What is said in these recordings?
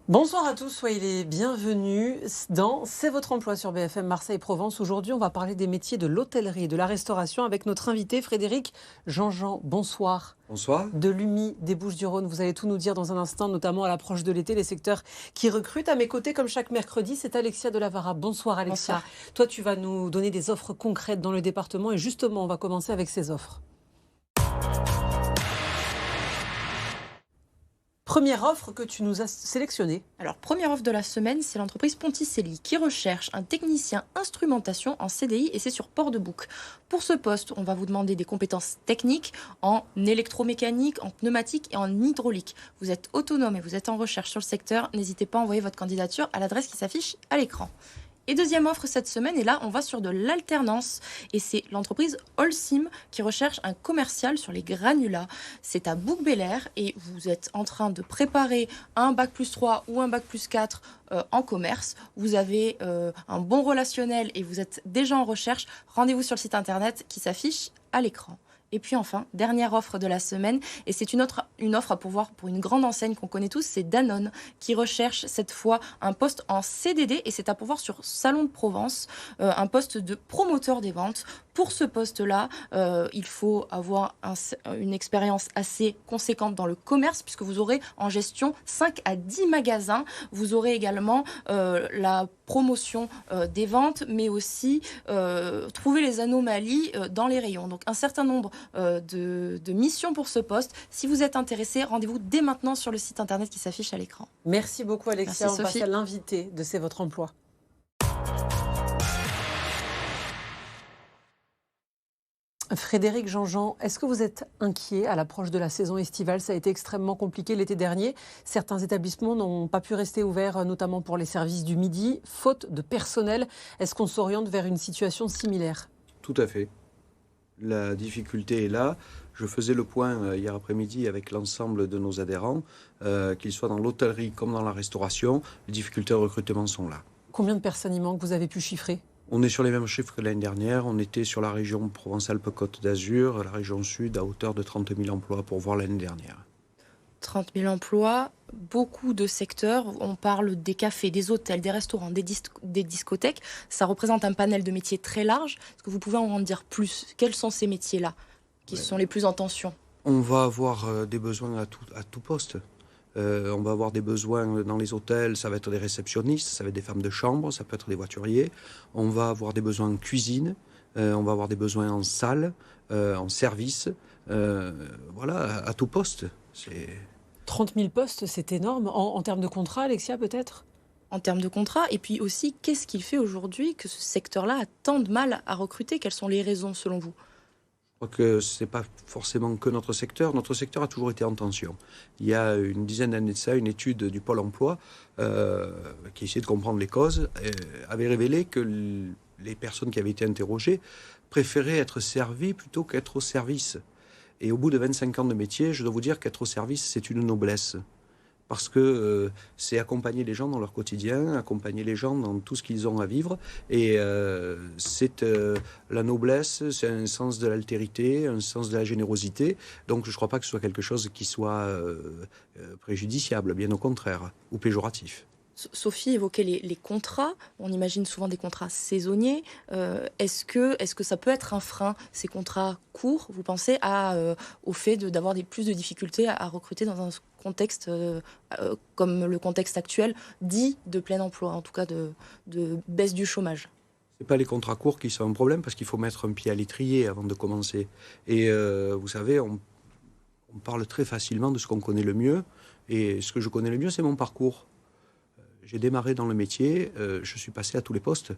Bonsoir à tous, soyez les bienvenus dans C'est votre emploi sur BFM Marseille-Provence. Aujourd'hui, on va parler des métiers de l'hôtellerie et de la restauration avec notre invité Frédéric Jean-Jean. Bonsoir. Bonsoir. De l'UMI des Bouches-du-Rhône. Vous allez tout nous dire dans un instant, notamment à l'approche de l'été, les secteurs qui recrutent. À mes côtés, comme chaque mercredi, c'est Alexia Delavara. Bonsoir Alexia. Bonsoir. Toi, tu vas nous donner des offres concrètes dans le département et justement, on va commencer avec ces offres. Première offre que tu nous as sélectionnée. Alors, première offre de la semaine, c'est l'entreprise Ponticelli qui recherche un technicien instrumentation en CDI et c'est sur Port-de-Bouc. Pour ce poste, on va vous demander des compétences techniques en électromécanique, en pneumatique et en hydraulique. Vous êtes autonome et vous êtes en recherche sur le secteur, n'hésitez pas à envoyer votre candidature à l'adresse qui s'affiche à l'écran. Et deuxième offre cette semaine, et là on va sur de l'alternance et c'est l'entreprise Holcim qui recherche un commercial sur les granulats. C'est à Bouc-Bélair et vous êtes en train de préparer un bac+3 ou un bac+4 en commerce. Vous avez un bon relationnel et vous êtes déjà en recherche. Rendez-vous sur le site internet qui s'affiche à l'écran. Et puis enfin, dernière offre de la semaine, et c'est une offre à pourvoir pour une grande enseigne qu'on connaît tous, c'est Danone, qui recherche cette fois un poste en CDD, et c'est à pourvoir sur Salon de Provence, un poste de promoteur des ventes. Pour ce poste-là, il faut avoir une expérience assez conséquente dans le commerce, puisque vous aurez en gestion 5 à 10 magasins. Vous aurez également la promotion des ventes, mais aussi trouver les anomalies dans les rayons. Donc un certain nombre de missions pour ce poste. Si vous êtes intéressé, rendez-vous dès maintenant sur le site internet qui s'affiche à l'écran. Merci beaucoup Alexia. Merci, on passe Sophie. à l'invité de C'est votre emploi. Frédéric Jean-Jean, est-ce que vous êtes inquiet à l'approche de la saison estivale? Ça a été extrêmement compliqué l'été dernier. Certains établissements n'ont pas pu rester ouverts, notamment pour les services du midi, faute de personnel. Est-ce qu'on s'oriente vers une situation similaire? Tout à fait. La difficulté est là. Je faisais le point hier après-midi avec l'ensemble de nos adhérents, qu'ils soient dans l'hôtellerie comme dans la restauration. Les difficultés de recrutement sont là. Combien de personnes il manque? Vous avez pu chiffrer? On est sur les mêmes chiffres que l'année dernière. On était sur la région Provence-Alpes-Côte d'Azur, la région sud, à hauteur de 30 000 emplois pour voir l'année dernière. 30 000 emplois, beaucoup de secteurs. On parle des cafés, des hôtels, des restaurants, des discothèques. Ça représente un panel de métiers très large. Est-ce que vous pouvez en dire plus? Quels sont ces métiers-là qui sont les plus en tension? On va avoir des besoins à tout poste. On va avoir des besoins dans les hôtels, ça va être des réceptionnistes, ça va être des femmes de chambre, ça peut être des voituriers. On va avoir des besoins en cuisine, on va avoir des besoins en salle, en service. Voilà, à tout poste. 30 000 postes, c'est énorme. En termes de contrat, Alexia, peut-être? En termes de contrat, et puis aussi, qu'est-ce qu'il fait aujourd'hui que ce secteur-là a tant de mal à recruter? Quelles sont les raisons selon vous? Je crois que ce n'est pas forcément que notre secteur. Notre secteur a toujours été en tension. Il y a une dizaine d'années de ça, une étude du Pôle emploi qui essayait de comprendre les causes avait révélé que les personnes qui avaient été interrogées préféraient être servies plutôt qu'être au service. Et au bout de 25 ans de métier, je dois vous dire qu'être au service, c'est une noblesse. Parce que c'est accompagner les gens dans leur quotidien, accompagner les gens dans tout ce qu'ils ont à vivre. Et c'est la noblesse, c'est un sens de l'altérité, un sens de la générosité. Donc je ne crois pas que ce soit quelque chose qui soit préjudiciable, bien au contraire, ou péjoratif. Sophie évoquait les contrats. On imagine souvent des contrats saisonniers. Est-ce que ça peut être un frein, ces contrats courts? Vous pensez au fait d'avoir plus de difficultés à recruter dans un contexte comme le contexte actuel, dit de plein emploi, en tout cas de baisse du chômage? Ce n'est pas les contrats courts qui sont un problème, parce qu'il faut mettre un pied à l'étrier avant de commencer. Et vous savez, on parle très facilement de ce qu'on connaît le mieux. Et ce que je connais le mieux, c'est mon parcours. J'ai démarré dans le métier, je suis passé à tous les postes.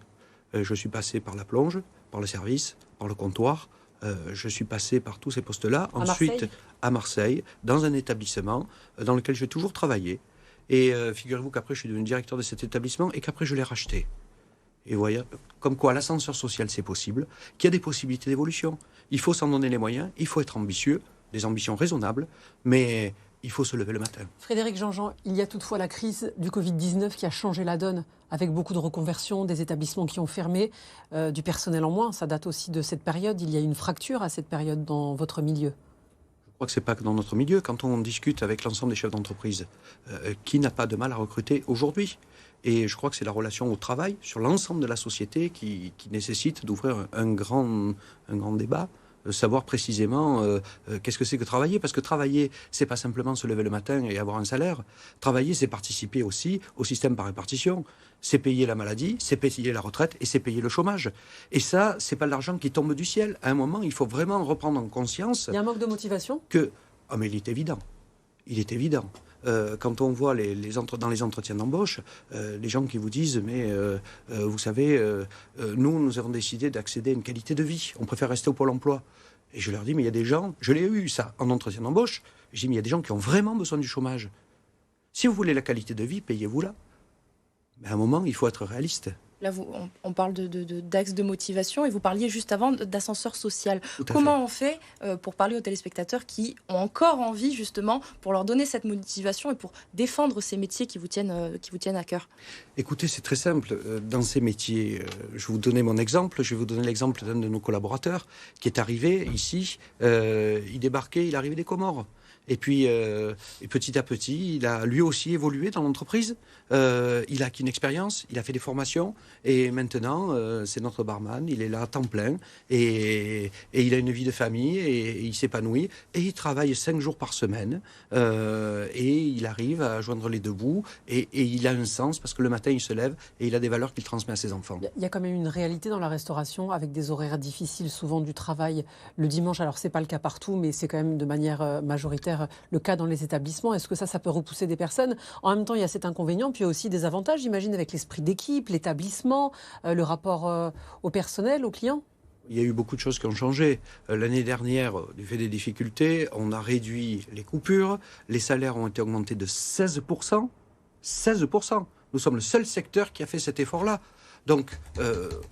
Je suis passé par la plonge, par le service, par le comptoir. Je suis passé par tous ces postes-là. Ensuite, à Marseille, dans un établissement dans lequel j'ai toujours travaillé. Et figurez-vous qu'après, je suis devenu directeur de cet établissement et qu'après, je l'ai racheté. Et voyez, comme quoi l'ascenseur social, c'est possible, qu'il y a des possibilités d'évolution. Il faut s'en donner les moyens, il faut être ambitieux, des ambitions raisonnables, mais il faut se lever le matin. Frédéric Jean-Jean, il y a toutefois la crise du Covid-19 qui a changé la donne, avec beaucoup de reconversions, des établissements qui ont fermé, du personnel en moins. Ça date aussi de cette période. Il y a une fracture à cette période dans votre milieu. Je crois que ce n'est pas que dans notre milieu. Quand on discute avec l'ensemble des chefs d'entreprise, qui n'a pas de mal à recruter aujourd'hui? Et je crois que c'est la relation au travail sur l'ensemble de la société qui nécessite d'ouvrir un grand débat. Savoir précisément qu'est-ce que c'est que travailler. Parce que travailler, c'est pas simplement se lever le matin et avoir un salaire. Travailler, c'est participer aussi au système par répartition. C'est payer la maladie, c'est payer la retraite et c'est payer le chômage. Et ça, c'est pas de l'argent qui tombe du ciel. À un moment, il faut vraiment reprendre en conscience... Il y a un manque de motivation mais il est évident. Il est évident. Quand on voit dans les entretiens d'embauche, les gens qui vous disent vous savez, nous avons décidé d'accéder à une qualité de vie, on préfère rester au Pôle emploi. Et je leur dis, mais il y a des gens, je l'ai eu ça en entretien d'embauche, je dis, mais il y a des gens qui ont vraiment besoin du chômage. Si vous voulez la qualité de vie, payez-vous-la. Mais à un moment, il faut être réaliste. Là, on parle d'axe de motivation et vous parliez juste avant d'ascenseur social. Comment on fait pour parler aux téléspectateurs qui ont encore envie, justement, pour leur donner cette motivation et pour défendre ces métiers qui vous tiennent à cœur? Écoutez, c'est très simple. Dans ces métiers, je vais vous donner mon exemple. Je vais vous donner l'exemple d'un de nos collaborateurs qui est arrivé ici. Il débarquait, il arrivait des Comores. Et puis, petit à petit, il a lui aussi évolué dans l'entreprise. Il a acquis une expérience, il a fait des formations. Et maintenant, c'est notre barman. Il est là à temps plein. Et il a une vie de famille et il s'épanouit. Et il travaille 5 jours par semaine. Et il arrive à joindre les deux bouts. Et il a un sens parce que le matin, il se lève et il a des valeurs qu'il transmet à ses enfants. Il y a quand même une réalité dans la restauration avec des horaires difficiles, souvent du travail le dimanche. Alors, ce n'est pas le cas partout, mais c'est quand même de manière majoritaire le cas dans les établissements. Est-ce que ça peut repousser des personnes? En même temps, il y a cet inconvénient, puis il y a aussi des avantages, j'imagine, avec l'esprit d'équipe, l'établissement, le rapport au personnel, aux clients. Il y a eu beaucoup de choses qui ont changé. L'année dernière, du fait des difficultés, on a réduit les coupures. Les salaires ont été augmentés de 16%. 16%. Nous sommes le seul secteur qui a fait cet effort-là. Donc,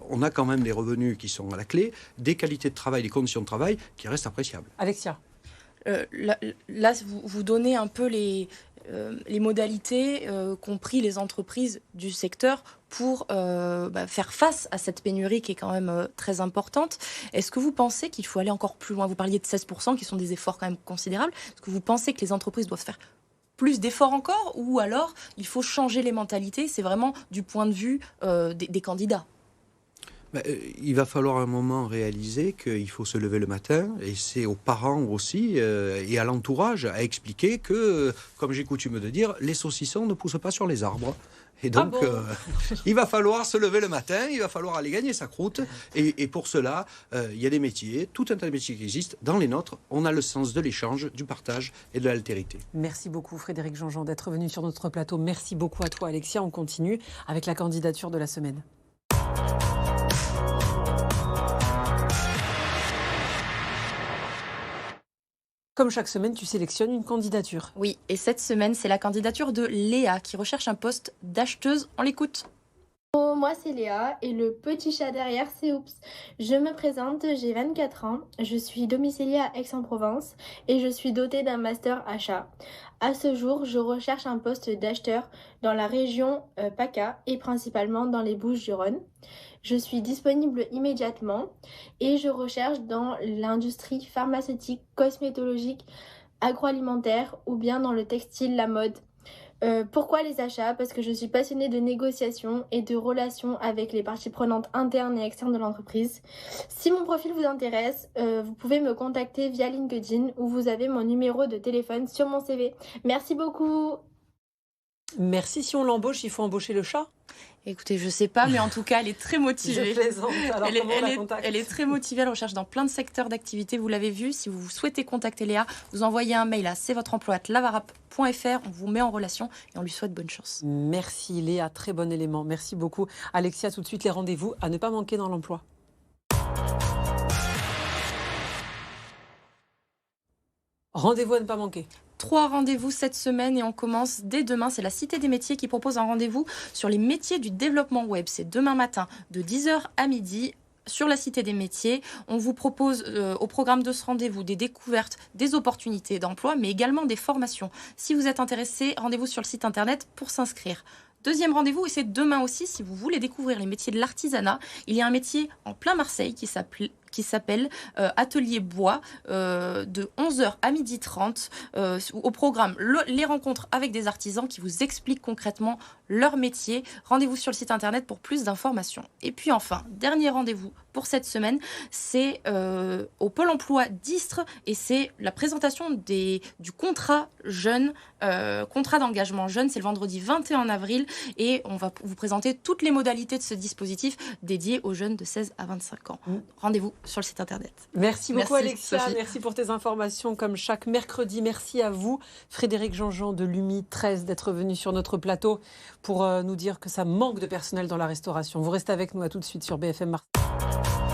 on a quand même des revenus qui sont à la clé, des qualités de travail, des conditions de travail qui restent appréciables. Alexia. Là, vous donnez un peu les modalités qu'ont pris les entreprises du secteur pour faire face à cette pénurie qui est quand même très importante. Est-ce que vous pensez qu'il faut aller encore plus loin? Vous parliez de 16% qui sont des efforts quand même considérables. Est-ce que vous pensez que les entreprises doivent faire plus d'efforts encore, ou alors il faut changer les mentalités? C'est vraiment du point de vue des candidats. Il va falloir un moment réaliser qu'il faut se lever le matin, et c'est aux parents aussi et à l'entourage à expliquer que, comme j'ai coutume de dire, les saucissons ne poussent pas sur les arbres. Et donc, il va falloir se lever le matin, il va falloir aller gagner sa croûte. Et pour cela, il y a des métiers, tout un tas de métiers qui existent. Dans les nôtres, on a le sens de l'échange, du partage et de l'altérité. Merci beaucoup Frédéric Jean-Jean d'être venu sur notre plateau. Merci beaucoup à toi Alexia. On continue avec la candidature de la semaine. Comme chaque semaine, tu sélectionnes une candidature. Oui, et cette semaine, c'est la candidature de Léa qui recherche un poste d'acheteuse. On l'écoute. Moi c'est Léa et le petit chat derrière c'est Oups. Je me présente, j'ai 24 ans, je suis domiciliée à Aix-en-Provence et je suis dotée d'un master achat. À ce jour, je recherche un poste d'acheteur dans la région PACA et principalement dans les Bouches-du-Rhône. Je suis disponible immédiatement et je recherche dans l'industrie pharmaceutique, cosmétologique, agroalimentaire ou bien dans le textile, la mode. Pourquoi les achats? Parce que je suis passionnée de négociation et de relations avec les parties prenantes internes et externes de l'entreprise. Si mon profil vous intéresse, vous pouvez me contacter via LinkedIn où vous avez mon numéro de téléphone sur mon CV. Merci beaucoup. Merci. Si on l'embauche, il faut embaucher le chat? Écoutez, je sais pas, mais en tout cas, elle est très motivée. Je plaisante. Alors, elle est très motivée, elle recherche dans plein de secteurs d'activité. Vous l'avez vu, si vous souhaitez contacter Léa, vous envoyez un mail à c'estvotreemploi@lavarap.fr. On vous met en relation et on lui souhaite bonne chance. Merci Léa, très bon élément. Merci beaucoup. Alexia, tout de suite les rendez-vous à ne pas manquer dans l'emploi. Rendez-vous à ne pas manquer. 3 rendez-vous cette semaine et on commence dès demain. C'est la Cité des métiers qui propose un rendez-vous sur les métiers du développement web. C'est demain matin de 10h à midi sur la Cité des métiers. On vous propose au programme de ce rendez-vous des découvertes, des opportunités d'emploi, mais également des formations. Si vous êtes intéressé, rendez-vous sur le site internet pour s'inscrire. Deuxième rendez-vous, et c'est demain aussi, si vous voulez découvrir les métiers de l'artisanat. Il y a un métier en plein Marseille qui qui s'appelle Atelier Bois de 11h à 12h30 au programme les rencontres avec des artisans qui vous expliquent concrètement leur métier. Rendez-vous sur le site internet pour plus d'informations. Et puis enfin, dernier rendez-vous pour cette semaine, c'est au Pôle emploi d'Istres et c'est la présentation du contrat jeune, contrat d'engagement jeune. C'est le vendredi 21 avril et on va vous présenter toutes les modalités de ce dispositif dédié aux jeunes de 16 à 25 ans. Rendez-vous sur le site internet. Merci beaucoup Alexia, Sophie. merci pour tes informations comme chaque mercredi. Merci à vous Frédéric Jean-Jean de l'UMI 13 d'être venu sur notre plateau pour nous dire que ça manque de personnel dans la restauration. Vous restez avec nous, à tout de suite sur BFM Marseille.